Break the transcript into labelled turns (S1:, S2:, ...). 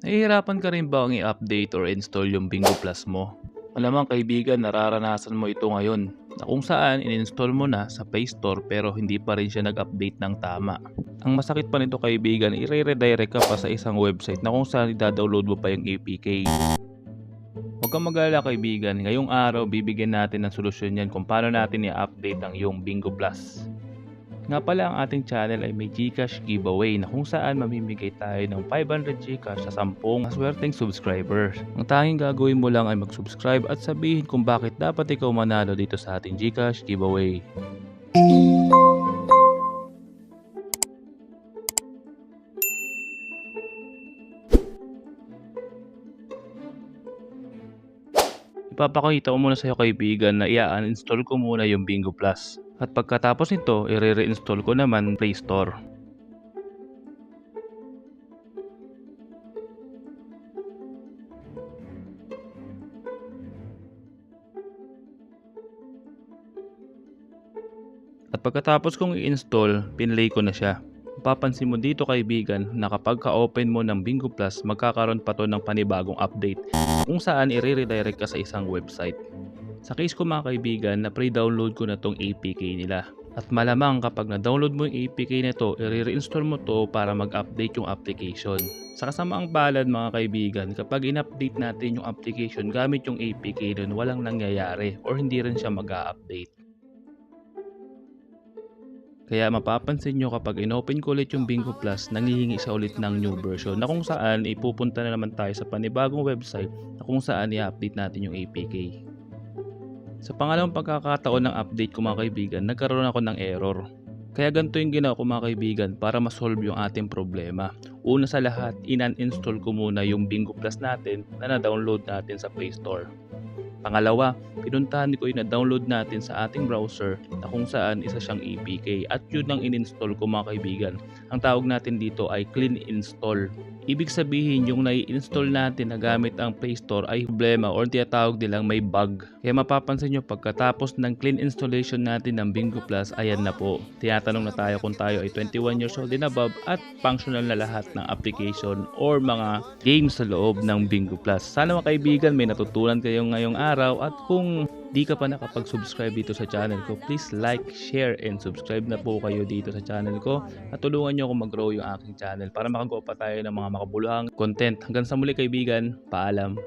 S1: Nahihirapan ka rin bang i-update or install yung Bingo Plus mo? Malamang kaibigan, nararanasan mo ito ngayon na kung saan in-install mo na sa Play Store pero hindi pa rin siya nag-update ng tama. Ang masakit pa nito kaibigan, i-redirect ka pa sa isang website na kung saan i-download mo pa yung APK. Huwag kang mag-alala kaibigan, ngayong araw bibigyan natin ng solusyon yan kung paano natin i-update ang iyong Bingo Plus. Nga pala ang ating channel ay may GCash giveaway na kung saan mamimigay tayo ng 500 GCash sa 10 maswerteng subscribers. Ang tanging gagawin mo lang ay mag-subscribe at sabihin kung bakit dapat ikaw manalo dito sa ating GCash giveaway. Ipapakita ko muna sa iyo kaibigan na i-uninstall ko muna yung Bingo Plus. At pagkatapos nito, i-reinstall ko naman Play Store. At pagkatapos kong i-install, pinlay ko na siya. Mapapansin mo dito kaibigan na kapag ka-open mo ng Bingo Plus, magkakaroon pa to ng panibagong update kung saan i-redirect ka sa isang website. Sa case ko mga kaibigan, na pre-download ko na tong APK nila. At malamang kapag na-download mo yung APK na to, i-reinstall mo to para mag-update yung application. Sa kasamaang palad mga kaibigan, kapag in-update natin yung application gamit yung APK nun, walang nangyayari or hindi rin siya mag-a-update. Kaya mapapansin nyo kapag inopen ko ulit yung Bingo Plus, nanghihingi siya ulit ng new version na kung saan ipupunta na naman tayo sa panibagong website na kung saan i-update natin yung APK. Sa pangalawang pagkakataon ng update ko mga kaibigan, nagkaroon ako ng error. Kaya ganito yung ginawa ko mga kaibigan para ma-solve yung ating problema. Una sa lahat, in-uninstall ko muna yung Bingo Plus natin na na-download natin sa Play Store. Pangalawa, pinuntahan ko yung na-download natin sa ating browser na kung saan isa siyang APK at yun ang in-install ko mga kaibigan. Ang tawag natin dito ay clean install. Ibig sabihin yung nai-install natin na gamit ang Play Store ay problema or tinatawag nilang may bug. Kaya mapapansin nyo pagkatapos ng clean installation natin ng Bingo Plus, ayan na po. Tinatanong na tayo kung tayo ay 21 years old and above at functional na lahat ng application or mga games sa loob ng Bingo Plus. Sana mga kaibigan may natutunan kayo ngayong araw at kung di ka pa nakapag-subscribe dito sa channel ko, please like, share, and subscribe na po kayo dito sa channel ko at tulungan nyo ako mag-grow yung aking channel para makagawa pa tayo ng mga makabuluhang content. Hanggang sa muli kaibigan, paalam.